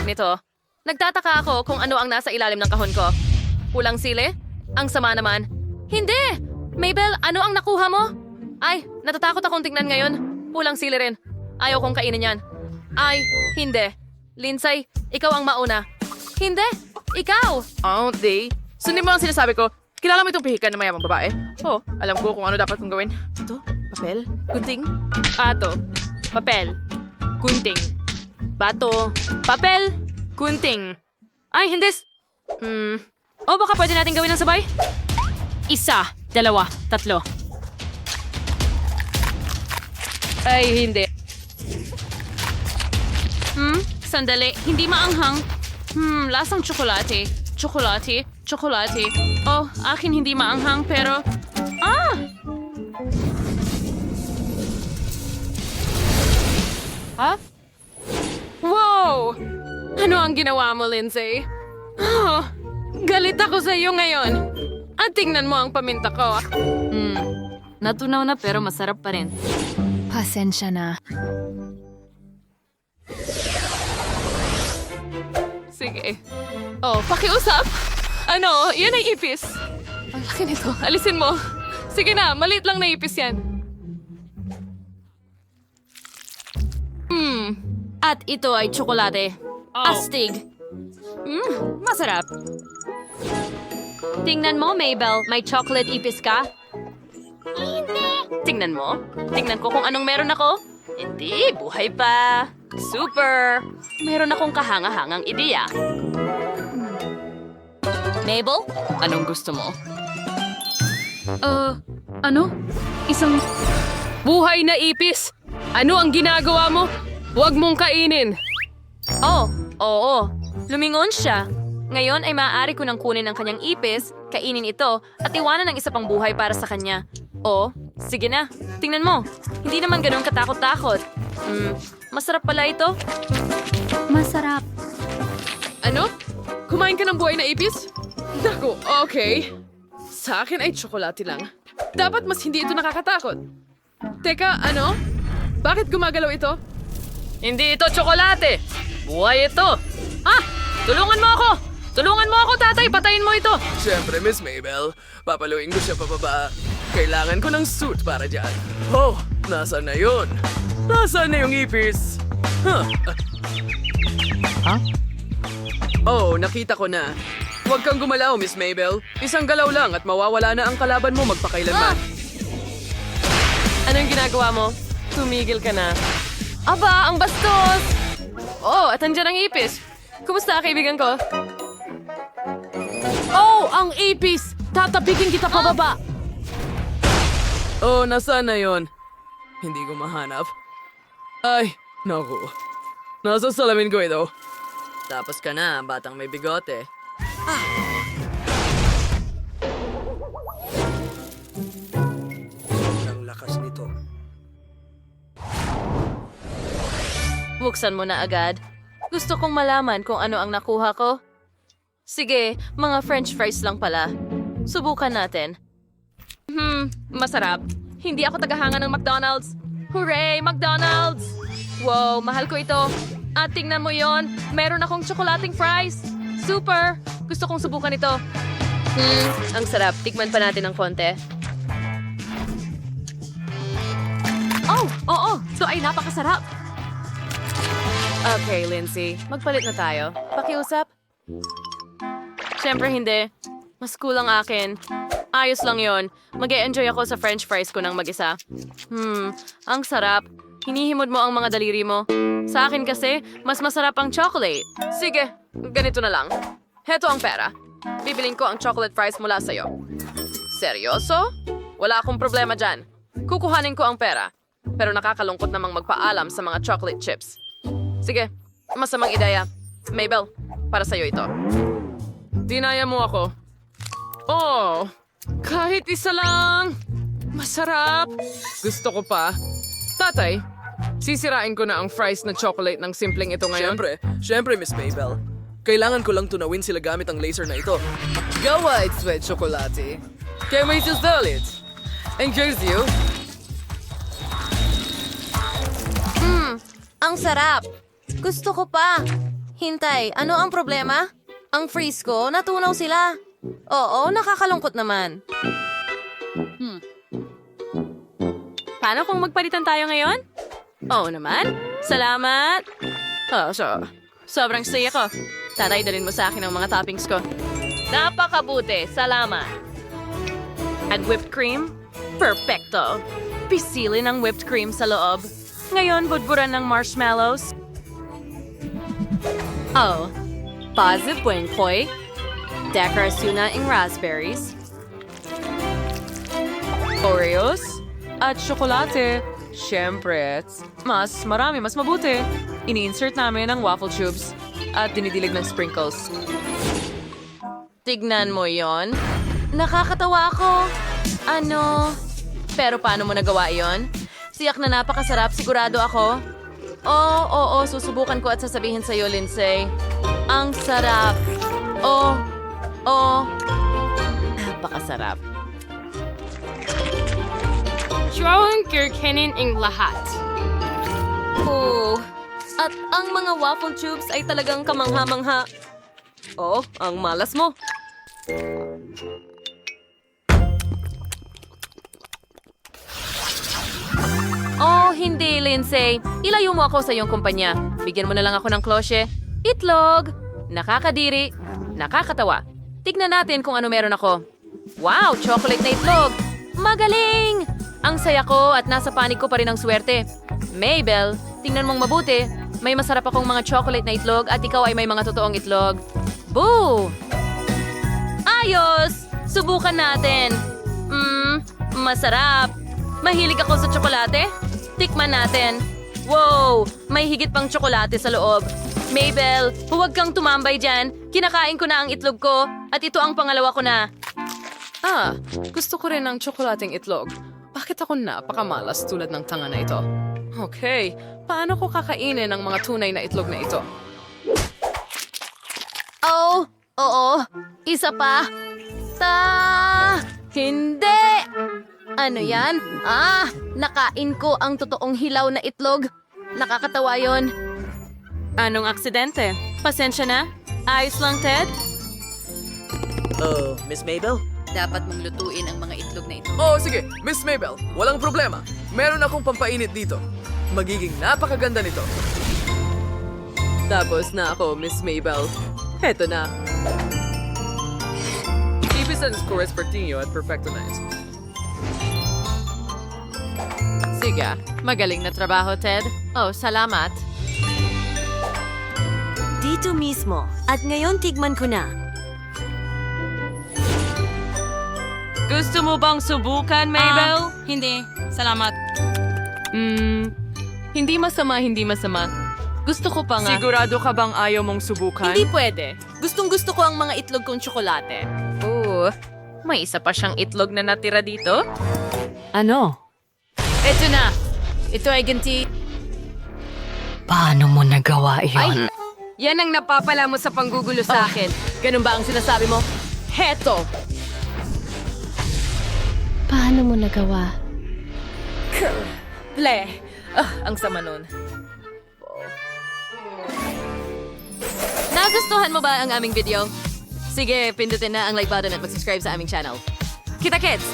nito. Nagtataka ako kung ano ang nasa ilalim ng kahon ko. Pulang sili? Ang sama naman. Hindi! Mabel, ano ang nakuha mo? Ay, natatakot akong tingnan ngayon. Pulang sili rin. Ayaw kong kainin yan. Ay, hindi. Lindsay, ikaw ang mauna. Hindi! Ikaw! Oh, di. Sundin mo ang sinasabi ko. Kilala mo itong pihikan na mayamang babae? Oh, alam ko kung ano dapat kong gawin. Ito, papel, gunting. Ato. Papel. Gunting. Bato. Papel. Gunting. Ay, hindi. O baka pwede natin gawin ng sabay? 1, 2, 3. Ay, hindi. Sandali. Hindi maanghang. Lasang tsokolate. Tsokolate. Tsokolate. Oh, akin hindi maanghang pero... Ah! Ha? Wow! Ano ang ginawa mo, Lindsay? Oh, galit ako sa iyo ngayon. At tingnan mo ang paminta ko. Natunaw na pero masarap pa rin. Pasensya na. Sige. Oh, pakiusap. Ano, yan ay ipis. Ang laki nito. Alisin mo. Sige na, maliit lang na ipis yan. At ito ay tsokolate. Astig. Masarap. Tingnan mo, Mabel. May chocolate ipis ka? Hindi. Tingnan mo. Tingnan ko kung anong meron ako. Hindi, buhay pa. Super. Meron akong kahanga-hangang ideya. Mabel, anong gusto mo? Ano? Isang... Buhay na ipis! Ano ang ginagawa mo? Huwag mong kainin! Oh, oo. Lumingon siya. Ngayon ay maaari ko nang kunin ang kanyang ipis, kainin ito, at iwanan ang isa pang buhay para sa kanya. Oh, sige na. Tingnan mo. Hindi naman ganun katakot-takot. Masarap pala ito. Masarap. Ano? Kumain ka ng buhay na ipis? Naku, okay. Sa akin ay tsokolate lang. Dapat mas hindi ito nakakatakot. Teka, ano? Bakit gumagalaw ito? Hindi ito tsokolate! Buhay ito! Ah! Tulungan mo ako! Tulungan mo ako, tatay! Patayin mo ito! Siyempre, Miss Mabel. Papaluin ko siya pababa. Kailangan ko ng suit para dyan. Oh, nasaan na yun? Nasaan na yung ipis? Huh? Oh, nakita ko na. Huwag kang gumalaw, Miss Mabel. Isang galaw lang at mawawala na ang kalaban mo magpakailanman. Anong ginagawa mo? Tumigil ka na. Aba, ang bastos! Oh, at andyan ang ipis. Kumusta, kaibigan ko? Oh, ang ipis! Tatapikin kita pababa! Oh, nasaan na yun? Hindi ko mahanap. Ay, naku. Nasa salamin ko ito. Tapos ka na, batang may bigote. Ang lakas nito. Buksan mo na agad. Gusto kong malaman kung ano ang nakuha ko. Sige, mga french fries lang pala. Subukan natin. Masarap. Hindi ako tagahanga ng McDonald's. Hooray, McDonald's! Wow, mahal ko ito. At tingnan mo yon, meron akong tsokolating fries. Super! Gusto kong subukan ito. Ang sarap. Tikman pa natin ng konti. Oh, oo. Ito ay napakasarap. Okay, Lindsay. Magpalit na tayo. Pakiusap? Siyempre hindi. Mas cool ang akin. Ayos lang yon. Mag-e-enjoy ako sa french fries ko ng mag-isa. Ang sarap. Hinihimod mo ang mga daliri mo. Sa akin kasi, mas masarap ang chocolate. Sige, ganito na lang. Heto ang pera. Bibiling ko ang chocolate fries mula sa'yo. Seryoso? Wala akong problema dyan. Kukuhanin ko ang pera. Pero nakakalungkot namang magpaalam sa mga chocolate chips. Sige, masamang ideya. Mabel, para sa'yo ito. Dinaya mo ako. Oh, kahit isa lang. Masarap. Gusto ko pa. Tatay, sisirain ko na ang fries na chocolate ng simpleng ito ngayon. Siyempre, Miss Mabel. Kailangan ko lang tunawin sila gamit ang laser na ito. Gawa it's sweet chocolate. Kaya may susulit. And here's you. Ang sarap. Gusto ko pa. Hintay, ano ang problema? Ang freeze ko, natunaw sila. Oo, nakakalungkot naman. Paano kung magpalitan tayo ngayon? Oo naman. Salamat. Sobrang saya ko. Tatay, dalhin mo sa akin ang mga toppings ko. Napakabuti. Salamat. At whipped cream? Perfecto. Pisilin ang whipped cream sa loob. Ngayon, budburan ng marshmallows. Oh. Pazi buen koy. Dekorasyon na ng raspberries. Oreos. At tsokolate. Siyempre, mas marami, mas mabuti. Ini-insert namin ang waffle tubes at dinidilig ng sprinkles. Tignan mo yon. Nakakatawa ako. Ano? Pero paano mo nagawa yon? Siyak na napakasarap, sigurado ako. Oo, susubukan ko at sasabihin sa'yo, Lindsay. Ang sarap. Napakasarap. Drawing kirkenin ang lahat. At ang mga waffle tubes ay talagang kamangha-mangha. Ang malas mo. Hindi, Lindsay. Ilayo mo ako sa iyong kumpanya. Bigyan mo na lang ako ng klosye. Itlog! Nakakadiri. Nakakatawa. Tignan natin kung ano meron ako. Wow! Chocolate na itlog! Magaling! Ang saya ko at nasa panig ko pa rin ang swerte. Mabel, tingnan mong mabuti. May masarap akong mga chocolate na itlog at ikaw ay may mga totoong itlog. Boo! Ayos! Subukan natin. Masarap. Mahilig ako sa tsokolate. Tikman natin. Wow! May higit pang tsokolate sa loob. Mabel, huwag kang tumambay dyan. Kinakain ko na ang itlog ko at ito ang pangalawa ko na. Gusto ko rin ng tsokolating itlog. Bakit ako napakamalas tulad ng tanga na ito? Okay, paano ko kakainin ang mga tunay na itlog na ito? Oo. Isa pa. Hindi! Ano yan? Nakain ko ang totoong hilaw na itlog. Nakakatawa yon. Anong aksidente? Pasensya na? Ayos lang, Ted? Miss Mabel? Dapat mong lutuin ang mga itlog na ito. Sige, Miss Mabel. Walang problema. Meron akong pampainit dito. Magiging napakaganda nito. Tapos na ako, Miss Mabel. Heto na. Ibis and scores Pertinho at Perfecto Nice. Sige, magaling na trabaho, Ted. Salamat. Dito mismo. At ngayon tigman ko na. Gusto mo bang subukan, Mabel? Hindi. Salamat. Hindi masama. Gusto ko pa nga. Sigurado ka bang ayaw mong subukan? Hindi pwede. Gustong-gusto ko ang mga itlog kong tsokolate. May isa pa siyang itlog na natira dito? Ano? Ito na. Ito ay ganti. Paano mo nagawa iyon? Yan ang napapala mo sa panggugulo sa akin. Ganun ba ang sinasabi mo? Heto! Paano mo nagawa? Ang sama nun. Nagustuhan mo ba ang aming video? Sige, pindutin na ang like button at mag-subscribe sa aming channel. Kita, kids!